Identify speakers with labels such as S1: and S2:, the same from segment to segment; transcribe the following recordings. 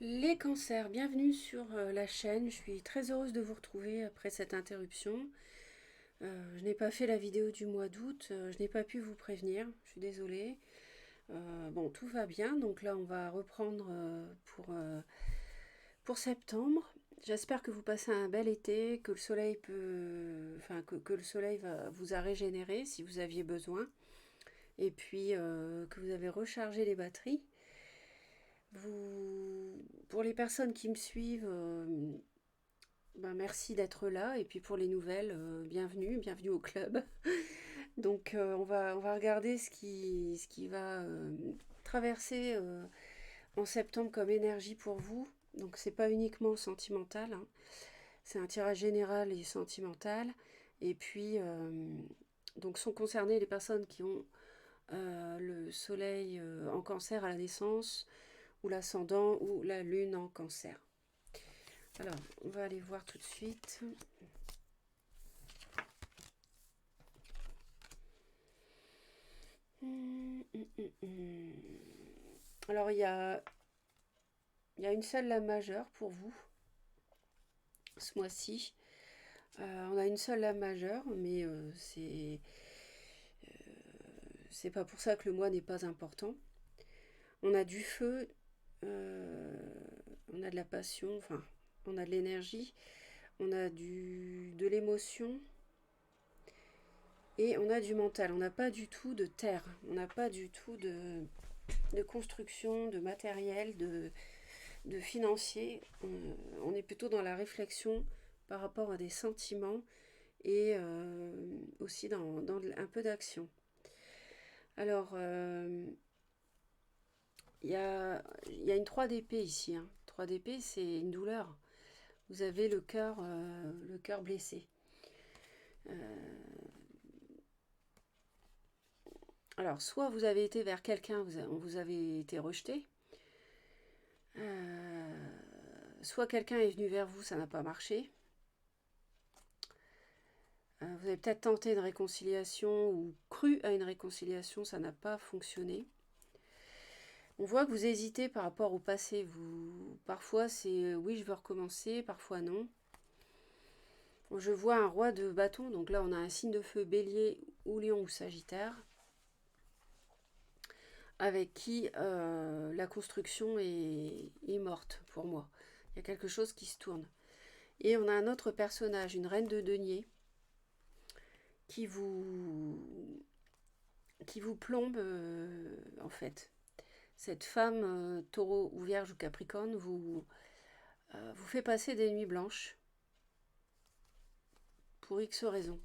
S1: Les cancers, bienvenue sur la chaîne. Je suis très heureuse de vous retrouver après cette interruption. Je n'ai pas fait la vidéo du mois d'août, je n'ai pas pu vous prévenir, je suis désolée. Bon, tout va bien, donc là on va reprendre pour septembre. J'espère que vous passez un bel été, que le soleil que le soleil vous a régénéré si vous aviez besoin, et puis que vous avez rechargé les batteries. Pour les personnes qui me suivent, ben merci d'être là. Et puis pour les nouvelles, bienvenue au club. Donc on va regarder ce qui va traverser en septembre comme énergie pour vous. Donc c'est pas uniquement sentimental, hein. C'est un tirage général et sentimental. Et puis donc sont concernées les personnes qui ont le soleil en cancer à la naissance, ou l'ascendant, ou la lune en cancer. Alors, on va aller voir tout de suite. Alors, il y a une seule lame majeure pour vous, ce mois-ci. On a une seule lame majeure, mais c'est pas pour ça que le mois n'est pas important. On a du feu, euh, on a de la passion, enfin, on a de l'énergie, on a de l'émotion, et on a du mental. On n'a pas du tout de terre, on n'a pas du tout de construction, de matériel, de financier. On est plutôt dans la réflexion par rapport à des sentiments, et aussi dans un peu d'action. Alors, il y a une 3 d'épée ici, hein. 3 d'épée, c'est une douleur. Vous avez le cœur blessé. Euh, alors, soit vous avez été vers quelqu'un, vous avez été rejeté. Soit quelqu'un est venu vers vous, ça n'a pas marché. Vous avez peut-être tenté une réconciliation ou cru à une réconciliation, ça n'a pas fonctionné. On voit que vous hésitez par rapport au passé. Parfois c'est oui, je veux recommencer, parfois non. Je vois un roi de bâton, donc là on a un signe de feu, bélier ou lion ou sagittaire, avec qui la construction est morte pour moi. Il y a quelque chose qui se tourne. Et on a un autre personnage, une reine de denier, qui vous plombe en fait. Cette femme, taureau ou vierge ou capricorne, vous fait passer des nuits blanches pour X raisons.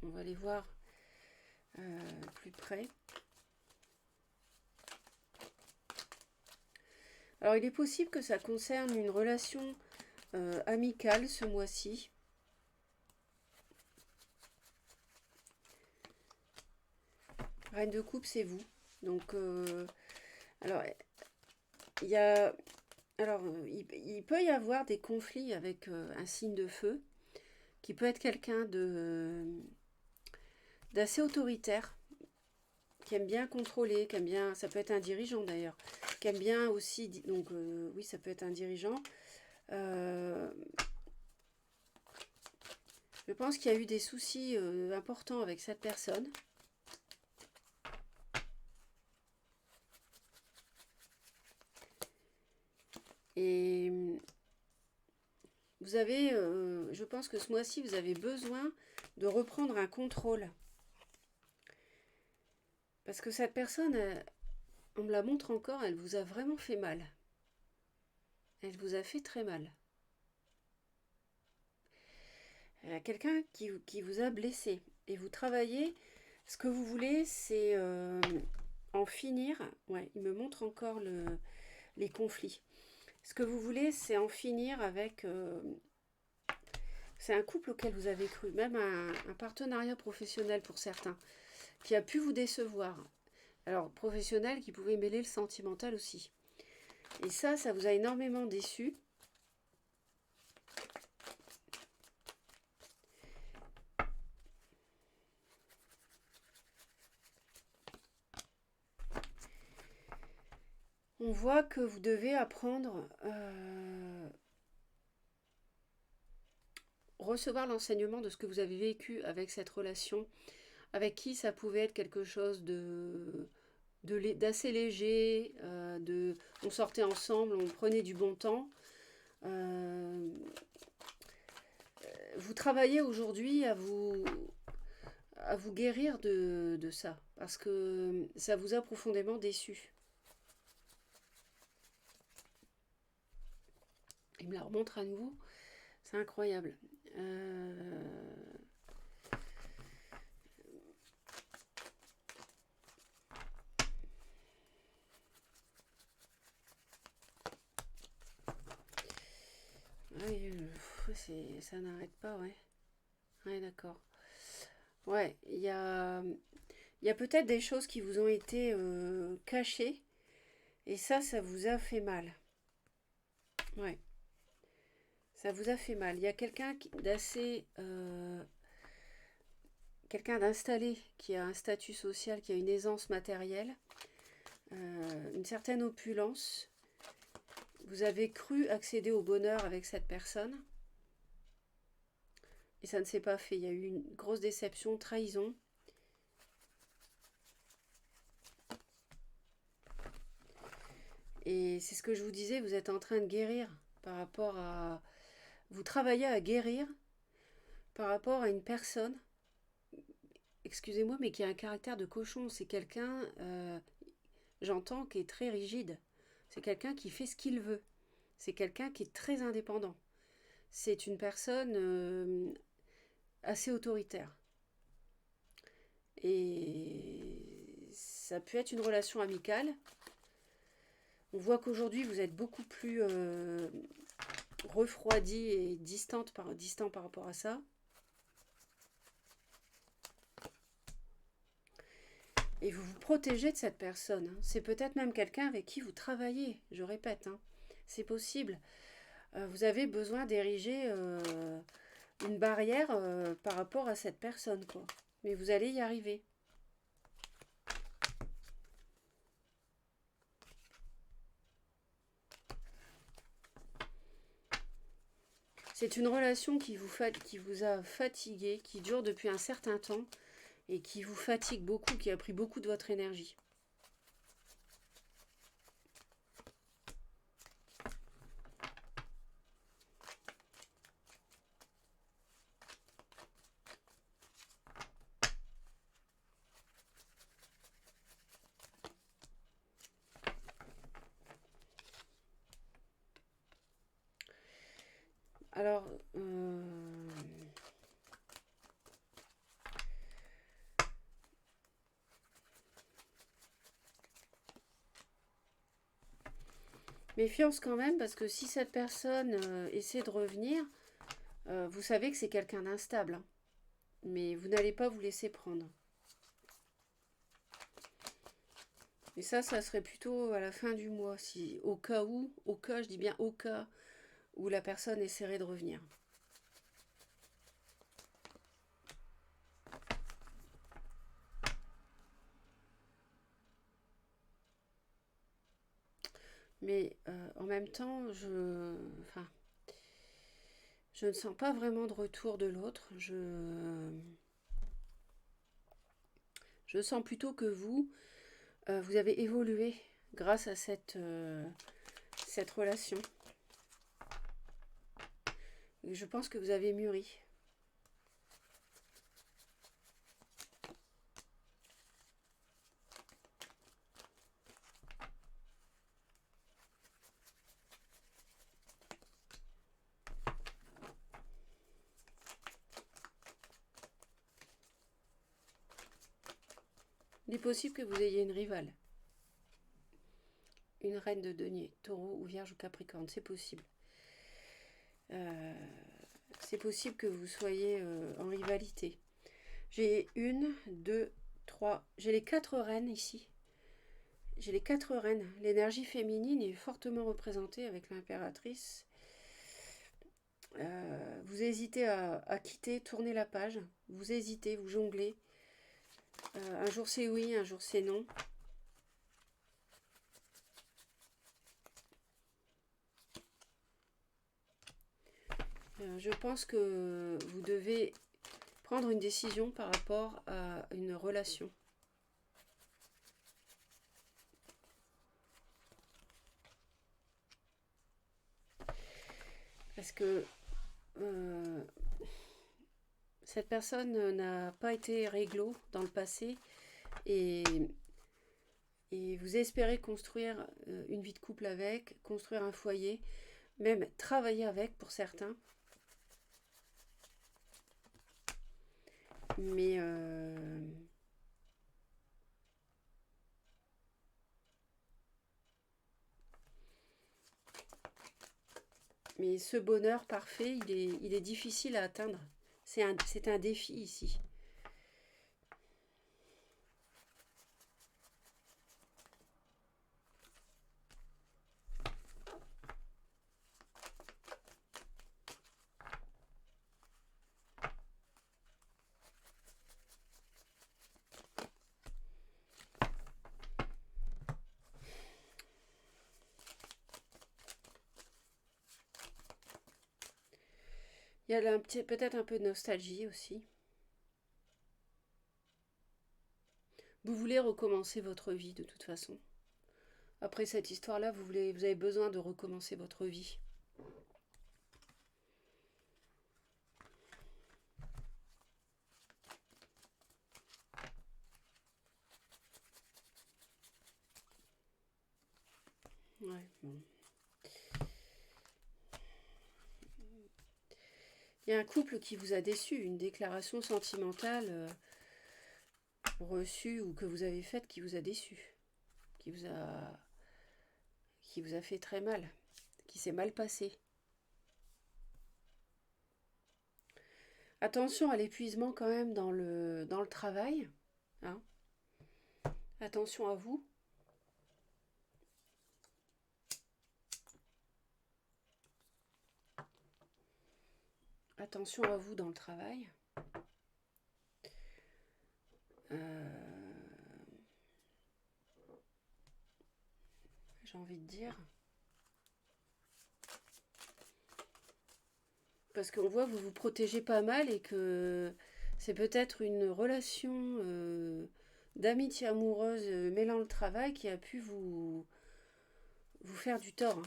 S1: On va les voir plus près. Alors il est possible que ça concerne une relation amicale ce mois-ci. Reine de coupe, c'est vous. Donc, alors, il y a, il peut y avoir des conflits avec un signe de feu, qui peut être quelqu'un d'assez autoritaire, qui aime bien contrôler, qui aime bien, ça peut être un dirigeant d'ailleurs, qui aime bien aussi, donc oui, ça peut être un dirigeant. Euh, je pense qu'il y a eu des soucis importants avec cette personne. Et vous avez, je pense que ce mois-ci, vous avez besoin de reprendre un contrôle. Parce que cette personne, on me la montre encore, elle vous a vraiment fait mal. Elle vous a fait très mal. Quelqu'un qui vous a blessé. Et vous travaillez, ce que vous voulez, c'est en finir. Ouais, il me montre encore les conflits. Ce que vous voulez, c'est en finir avec... c'est un couple auquel vous avez cru, même un partenariat professionnel pour certains, qui a pu vous décevoir. Alors, professionnel qui pouvait mêler le sentimental aussi. Et ça vous a énormément déçu. On voit que vous devez apprendre, recevoir l'enseignement de ce que vous avez vécu avec cette relation, avec qui ça pouvait être quelque chose d'assez léger, on sortait ensemble, on prenait du bon temps. Euh, vous travaillez aujourd'hui à vous guérir de ça, parce que ça vous a profondément déçu. Il me la remontre à nouveau, c'est incroyable. Oui, ça n'arrête pas, ouais. Ouais, d'accord. Ouais, il y a peut-être des choses qui vous ont été cachées, et ça vous a fait mal. Ouais, ça vous a fait mal. Il y a quelqu'un d'installé, qui a un statut social, qui a une aisance matérielle, une certaine opulence. Vous avez cru accéder au bonheur avec cette personne, et ça ne s'est pas fait. Il y a eu une grosse déception, trahison. Et c'est ce que je vous disais, vous êtes en train de guérir par rapport à... Vous travaillez à guérir par rapport à une personne, excusez-moi, mais qui a un caractère de cochon. C'est quelqu'un, j'entends, qui est très rigide. C'est quelqu'un qui fait ce qu'il veut. C'est quelqu'un qui est très indépendant. C'est une personne assez autoritaire. Et ça peut être une relation amicale. On voit qu'aujourd'hui, vous êtes beaucoup plus refroidi et distant par rapport à ça. Et vous vous protégez de cette personne, hein. C'est peut-être même quelqu'un avec qui vous travaillez, je répète, hein. C'est possible. Vous avez besoin d'ériger une barrière par rapport à cette personne, quoi. Mais vous allez y arriver. C'est une relation qui vous a fatigué, qui dure depuis un certain temps et qui vous fatigue beaucoup, qui a pris beaucoup de votre énergie. Alors, méfiance quand même, parce que si cette personne essaie de revenir, vous savez que c'est quelqu'un d'instable, hein. Mais vous n'allez pas vous laisser prendre. Et ça serait plutôt à la fin du mois, si je dis bien au cas où la personne essaierait de revenir. Mais en même temps, je ne sens pas vraiment de retour de l'autre. Je sens plutôt que vous avez évolué grâce à cette relation. Et je pense que vous avez mûri. Il est possible que vous ayez une rivale. Une reine de denier, taureau ou vierge ou capricorne, c'est possible. C'est possible que vous soyez en rivalité. J'ai une, deux, trois, j'ai les 4 reines ici. J'ai les 4 reines. L'énergie féminine est fortement représentée avec l'impératrice. Vous hésitez à quitter, tourner la page. Vous hésitez, vous jonglez. Un jour c'est oui, un jour c'est non. Je pense que vous devez prendre une décision par rapport à une relation. Parce que cette personne n'a pas été réglo dans le passé et, et vous espérez construire une vie de couple avec, construire un foyer, même travailler avec pour certains. Mais mais ce bonheur parfait, il est difficile à atteindre. C'est un défi ici. Il y a peut-être un peu de nostalgie aussi. Vous voulez recommencer votre vie de toute façon. Après cette histoire-là, vous avez besoin de recommencer votre vie. Ouais, bon. Il y a un couple qui vous a déçu, une déclaration sentimentale reçue ou que vous avez faite qui vous a déçu, qui vous a, qui vous a fait très mal, qui s'est mal passé. Attention à l'épuisement quand même dans le travail. Hein. Attention à vous. Attention à vous dans le travail. J'ai envie de dire. Parce qu'on voit que vous vous protégez pas mal et que c'est peut-être une relation d'amitié amoureuse mêlant le travail qui a pu vous faire du tort. Hein.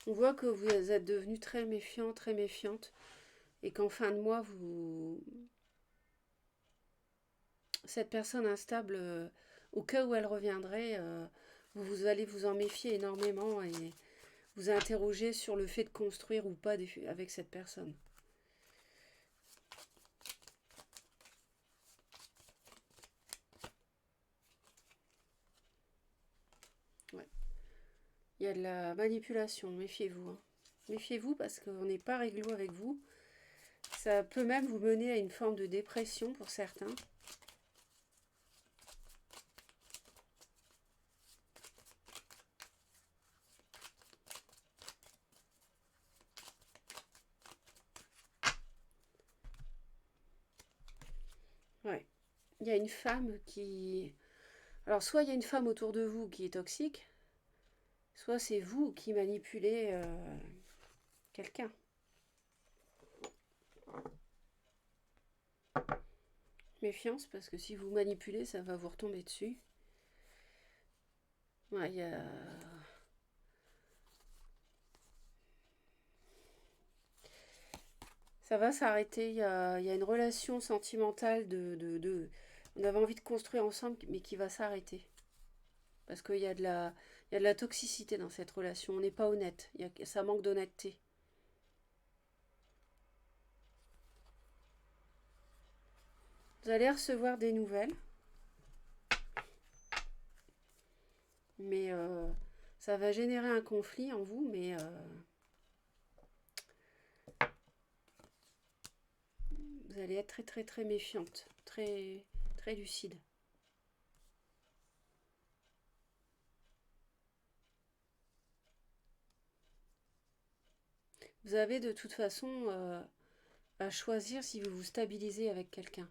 S1: On voit que vous êtes devenu très méfiant, très méfiante, et qu'en fin de mois, cette personne instable, au cas où elle reviendrait, vous allez vous en méfier énormément et vous interroger sur le fait de construire ou pas avec cette personne. Ouais. Il y a de la manipulation, méfiez-vous. Hein. Méfiez-vous parce qu'on n'est pas réglo avec vous. Ça peut même vous mener à une forme de dépression pour certains. Ouais. Il y a une femme qui... Alors, soit il y a une femme autour de vous qui est toxique, soit c'est vous qui manipulez quelqu'un. Méfiance, parce que si vous manipulez, ça va vous retomber dessus. Ouais, il y a... Ça va s'arrêter. Il y a une relation sentimentale on avait envie de construire ensemble, mais qui va s'arrêter. Parce qu'il y a il y a de la toxicité dans cette relation. On n'est pas honnête. Ça manque d'honnêteté. Vous allez recevoir des nouvelles. Mais ça va générer un conflit en vous. Mais vous allez être très très très méfiante. Très très lucide. Vous avez de toute façon à choisir si vous vous stabilisez avec quelqu'un.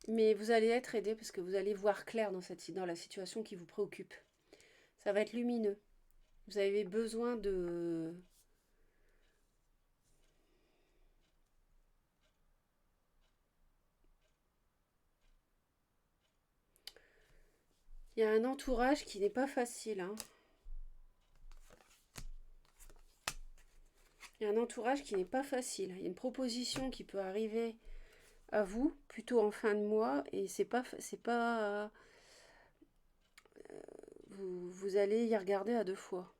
S1: Mais vous allez être aidé parce que vous allez voir clair dans la situation qui vous préoccupe. Ça va être lumineux. Vous avez besoin de... Il y a un entourage qui n'est pas facile, hein. Il y a un entourage qui n'est pas facile. Il y a une proposition qui peut arriver à vous plutôt en fin de mois et vous allez y regarder à deux fois.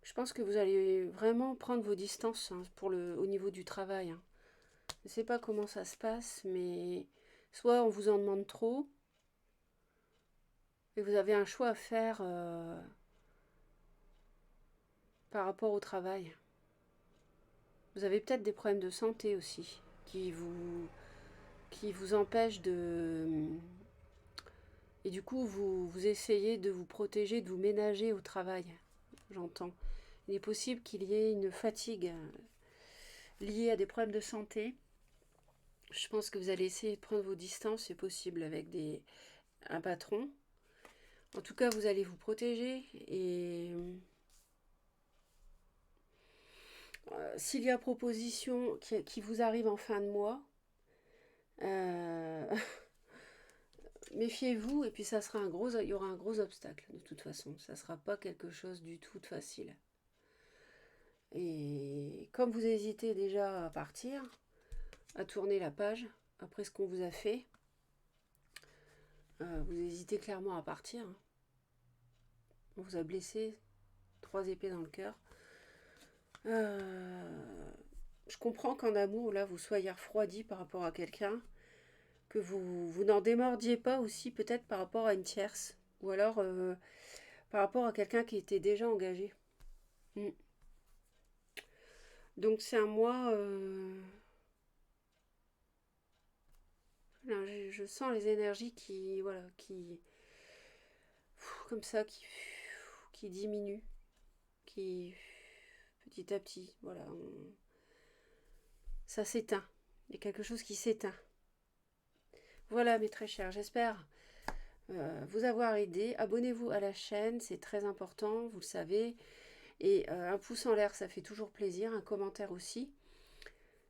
S1: Je pense que vous allez vraiment prendre vos distances, hein, au niveau du travail, hein. Je ne sais pas comment ça se passe, mais soit on vous en demande trop et vous avez un choix à faire par rapport au travail. Vous avez peut-être des problèmes de santé aussi qui vous empêchent de... Et du coup, vous essayez de vous protéger, de vous ménager au travail, j'entends. Il est possible qu'il y ait une fatigue liée à des problèmes de santé. Je pense que vous allez essayer de prendre vos distances, c'est possible, avec un patron. En tout cas, vous allez vous protéger et s'il y a proposition qui vous arrive en fin de mois, euh, méfiez-vous et puis il y aura un gros obstacle de toute façon. Ça ne sera pas quelque chose du tout de facile. Et comme vous hésitez déjà à partir, à tourner la page après ce qu'on vous a fait, vous hésitez clairement à partir, hein. On vous a blessé, 3 épées dans le cœur. Je comprends qu'en amour, là, vous soyez refroidi par rapport à quelqu'un, que vous n'en démordiez pas aussi peut-être par rapport à une tierce, ou alors par rapport à quelqu'un qui était déjà engagé. Mm. Donc c'est un mois... là, je sens les énergies qui... Voilà, comme ça, qui diminuent, qui... Petit à petit, voilà. Ça s'éteint. Il y a quelque chose qui s'éteint. Voilà, mes très chers, j'espère vous avoir aidé. Abonnez-vous à la chaîne, c'est très important, vous le savez. Et un pouce en l'air, ça fait toujours plaisir, un commentaire aussi.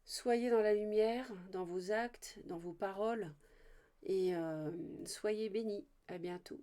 S1: Soyez dans la lumière, dans vos actes, dans vos paroles, et soyez bénis. À bientôt.